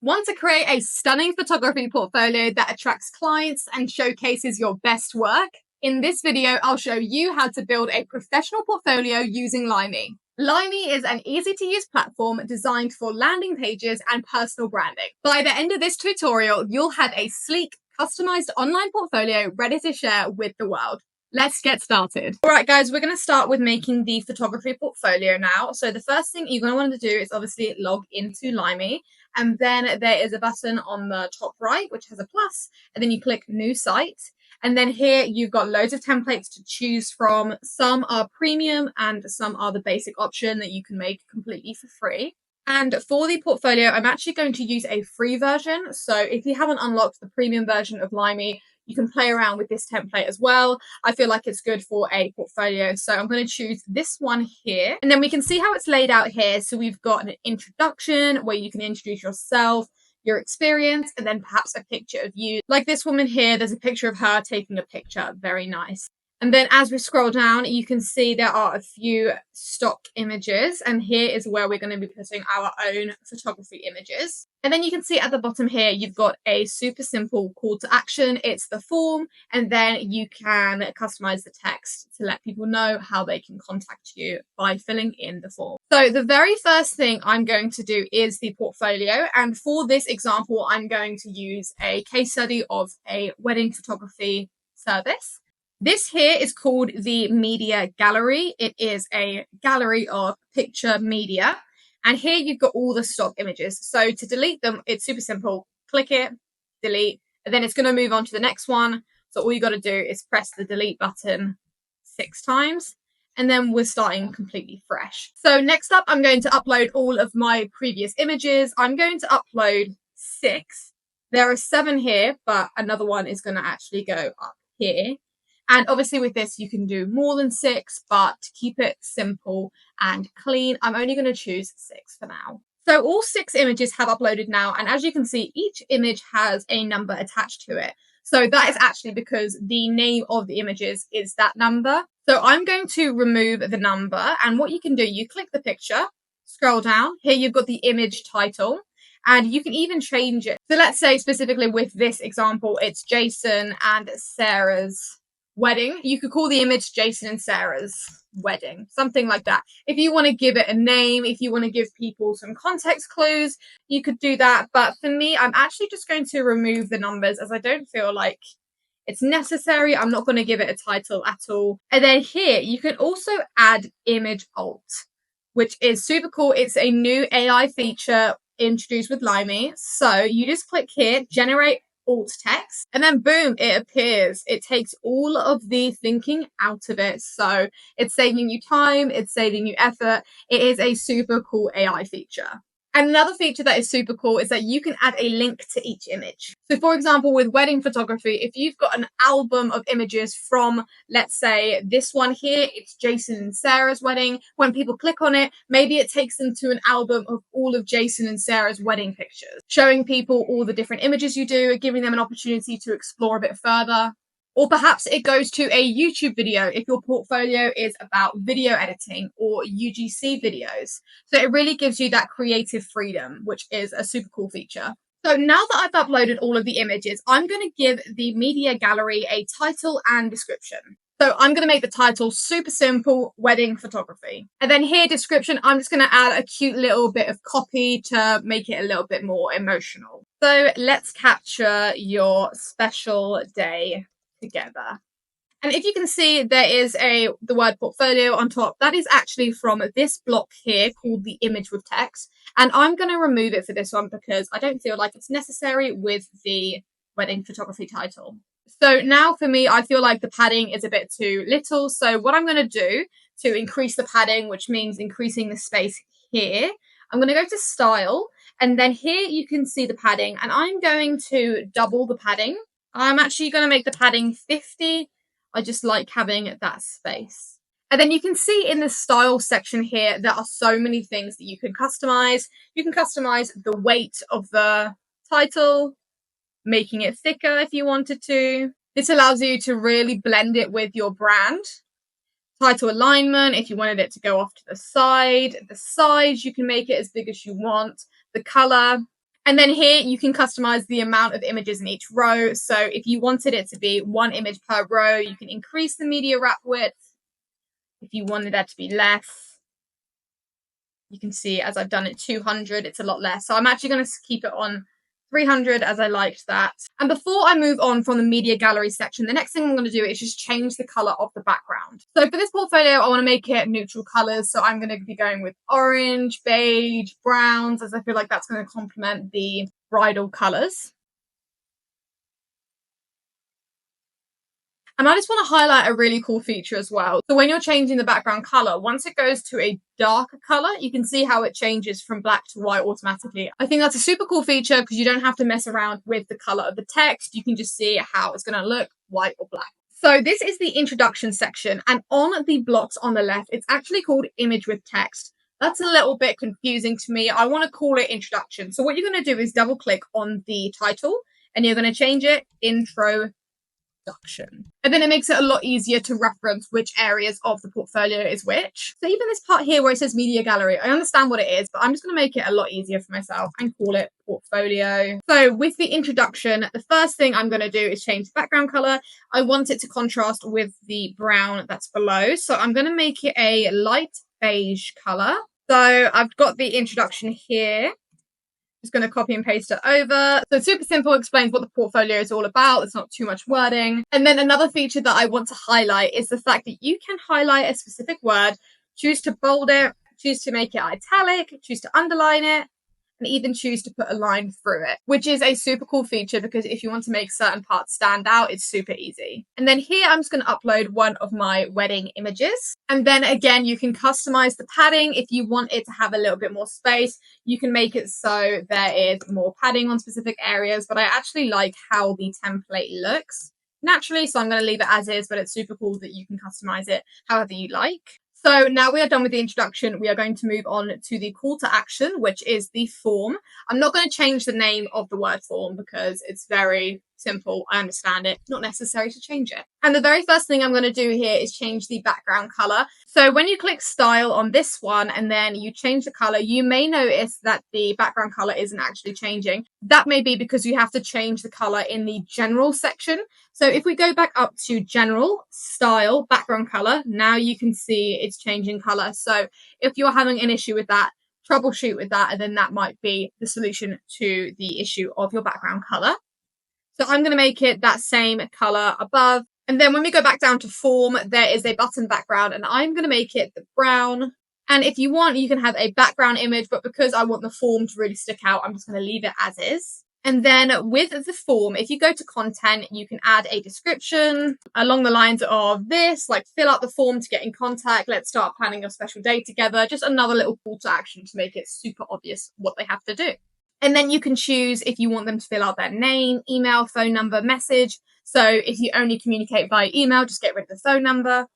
Want to create a stunning photography portfolio that attracts clients and showcases your best work? In this video, I'll show you how to build a professional portfolio using Limey. Limey is an easy-to-use platform designed for landing pages and personal branding. By the end of this tutorial, you'll have a sleek, customized online portfolio ready to share with the world. Let's get started. All right, guys, we're going to start with making the photography portfolio now. So the first thing you're going to want to do is obviously log into Limey. And then there is a button on the top right, which has a plus, and then you click New Site. And then here you've got loads of templates to choose from. Some are premium and some are the basic option that you can make completely for free. And for the portfolio, I'm actually going to use a free version. So if you haven't unlocked the premium version of Limey, you can play around with this template as well. I feel like it's good for a portfolio. So I'm going to choose this one here. And then we can see how it's laid out here. So we've got an introduction where you can introduce yourself, your experience, and then perhaps a picture of you. Like this woman here, there's a picture of her taking a picture. Very nice. And then as we scroll down, you can see there are a few stock images. And here is where we're going to be putting our own photography images. And then you can see at the bottom here, you've got a super simple call to action. It's the form. And then you can customize the text to let people know how they can contact you by filling in the form. So the very first thing I'm going to do is the portfolio. And for this example, I'm going to use a case study of a wedding photography service. This here is called the Media Gallery. It is a gallery of picture media. And here you've got all the stock images. So to delete them, it's super simple. Click it, delete, and then it's going to move on to the next one. So all you got to do is press the delete button 6 times. And then we're starting completely fresh. So next up, I'm going to upload all of my previous images. I'm going to upload 6. There are 7 here, but another one is going to actually go up here. And obviously with this, you can do more than 6, but to keep it simple and clean, I'm only going to choose 6 for now. So all 6 images have uploaded now. And as you can see, each image has a number attached to it. So that is actually because the name of the images is that number. So I'm going to remove the number. And what you can do, you click the picture, scroll down. Here you've got the image title. And you can even change it. So let's say specifically with this example, it's Jason and Sarah's wedding. You could call the image Jason and Sarah's wedding, something like that. If you want to give it a name, if you want to give people some context clues, you could do that. But for me, I'm actually just going to remove the numbers as I don't feel like it's necessary. I'm not going to give it a title at all. And then here, you can also add image alt, which is super cool. It's a new AI feature introduced with Limey. So you just click here, generate alt text, and then boom, it appears. It takes all of the thinking out of it. So it's saving you time, it's saving you effort. It is a super cool AI feature. And another feature that is super cool is that you can add a link to each image. So for example, with wedding photography, if you've got an album of images from, let's say this one here, it's Jason and Sarah's wedding. When people click on it, maybe it takes them to an album of all of Jason and Sarah's wedding pictures, showing people all the different images you do, giving them an opportunity to explore a bit further. Or perhaps it goes to a YouTube video if your portfolio is about video editing or UGC videos. So it really gives you that creative freedom, which is a super cool feature. So now that I've uploaded all of the images, I'm going to give the media gallery a title and description. So I'm going to make the title super simple, wedding photography. And then here, description, I'm just going to add a cute little bit of copy to make it a little bit more emotional. So let's capture your special day together. And if you can see, there is the word portfolio on top. That is actually from this block here called the image with text. And I'm going to remove it for this one because I don't feel like it's necessary with the wedding photography title. So now for me, I feel like the padding is a bit too little. So what I'm going to do to increase the padding, which means increasing the space here, I'm going to go to style. And then here you can see the padding. And I'm going to double the padding. I'm actually going to make the padding 50. I just like having that space. And then you can see in the style section here, there are so many things that you can customize. You can customize the weight of the title, making it thicker if you wanted to. This allows you to really blend it with your brand. Title alignment, if you wanted it to go off to the side. The size, you can make it as big as you want. The color. And then here you can customize the amount of images in each row. So if you wanted it to be 1 image per row, you can increase the media wrap width. If you wanted that to be less, you can see as I've done it 200, it's a lot less. So I'm actually going to keep it on 300 as I liked that. And before I move on from the media gallery section, the next thing I'm going to do is just change the color of the background. So for this portfolio, I want to make it neutral colors. So I'm going to be going with orange, beige, browns, as I feel like that's going to complement the bridal colors. And I just want to highlight a really cool feature as well. So when you're changing the background color, once it goes to a darker color, you can see how it changes from black to white automatically. I think that's a super cool feature because you don't have to mess around with the color of the text. You can just see how it's going to look, white or black. So this is the introduction section, and on the blocks on the left, it's actually called image with text. That's a little bit confusing to me. I want to call it introduction. So what you're going to do is double click on the title and you're going to change it intro. And then it makes it a lot easier to reference which areas of the portfolio is which. So even this part here where it says media gallery, I understand what it is, but I'm just going to make it a lot easier for myself and call it portfolio. So with the introduction, the first thing I'm going to do is change the background color. I want it to contrast with the brown that's below. So I'm going to make it a light beige color. So I've got the introduction here. Just going to copy and paste it over. So it's super simple, explains what the portfolio is all about. It's not too much wording. And then another feature that I want to highlight is the fact that you can highlight a specific word, choose to bold it, choose to make it italic, choose to underline it, and even choose to put a line through it, which is a super cool feature because if you want to make certain parts stand out, it's super easy. And then here I'm just going to upload one of my wedding images. And then again, you can customize the padding. If you want it to have a little bit more space, you can make it so there is more padding on specific areas, but I actually like how the template looks naturally, so I'm going to leave it as is, but it's super cool that you can customize it however you like. So now we are done with the introduction, we are going to move on to the call to action, which is the form. I'm not going to change the name of the word form because it's very simple. I understand it. Not necessary to change it. And the very first thing I'm going to do here is change the background color. So when you click style on this one and then you change the color, you may notice that the background color isn't actually changing. That may be because you have to change the color in the general section. So if we go back up to general, style, background color, now you can see it's changing color. So if you're having an issue with that, troubleshoot with that, and then that might be the solution to the issue of your background color. So I'm going to make it that same color above. And then when we go back down to form, there is a button background and I'm going to make it the brown. And if you want, you can have a background image, but because I want the form to really stick out, I'm just going to leave it as is. And then with the form, if you go to content, you can add a description along the lines of this, like fill out the form to get in contact. Let's start planning your special day together. Just another little call to action to make it super obvious what they have to do. And then you can choose if you want them to fill out their name, email, phone number, message. So if you only communicate via email, just get rid of the phone number.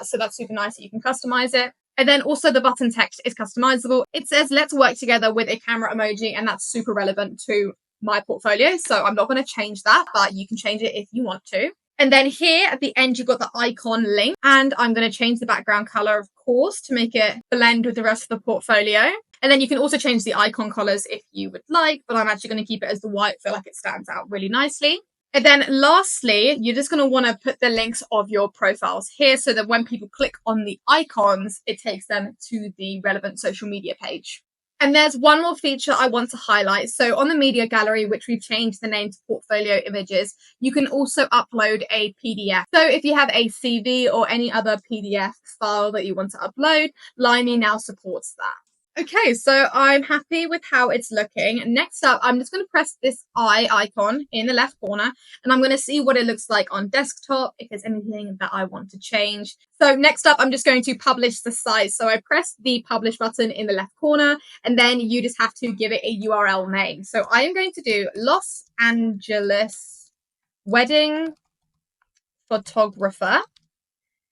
So that's super nice that you can customize it. And then also the button text is customizable. It says, let's work together with a camera emoji, and that's super relevant to my portfolio. So I'm not going to change that, but you can change it if you want to. And then here at the end, you've got the icon link, and I'm going to change the background color, of course, to make it blend with the rest of the portfolio. And then you can also change the icon colors if you would like, but I'm actually going to keep it as the white. I feel like it stands out really nicely. And then lastly, you're just going to want to put the links of your profiles here so that when people click on the icons, it takes them to the relevant social media page. And there's one more feature I want to highlight. So on the media gallery, which we've changed the name to portfolio images, you can also upload a PDF. So if you have a CV or any other PDF file that you want to upload, Limey now supports that. Okay, so I'm happy with how it's looking. Next up, I'm just going to press this eye icon in the left corner, and I'm going to see what it looks like on desktop, if there's anything that I want to change. So next up, I'm just going to publish the site. So I press the publish button in the left corner, and then you just have to give it a URL name. So I am going to do Los Angeles Wedding Photographer.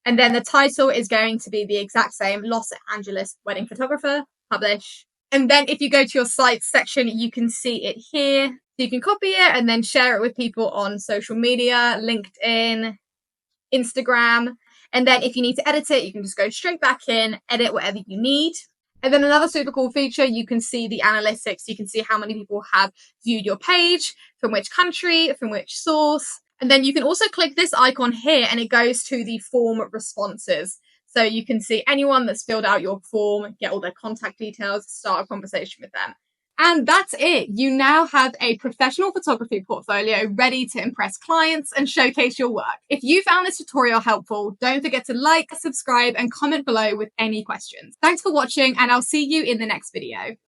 And then the title is going to be the exact same, Los Angeles Wedding Photographer. Publish. And then if you go to your site section, you can see it here. So you can copy it and then share it with people on social media, LinkedIn, Instagram. And then if you need to edit it, you can just go straight back in, edit whatever you need. And then another super cool feature, you can see the analytics. You can see how many people have viewed your page, from which country, from which source. And then you can also click this icon here and it goes to the form responses. So you can see anyone that's filled out your form, get all their contact details, start a conversation with them. And that's it. You now have a professional photography portfolio ready to impress clients and showcase your work. If you found this tutorial helpful, don't forget to like, subscribe, and comment below with any questions. Thanks for watching, and I'll see you in the next video.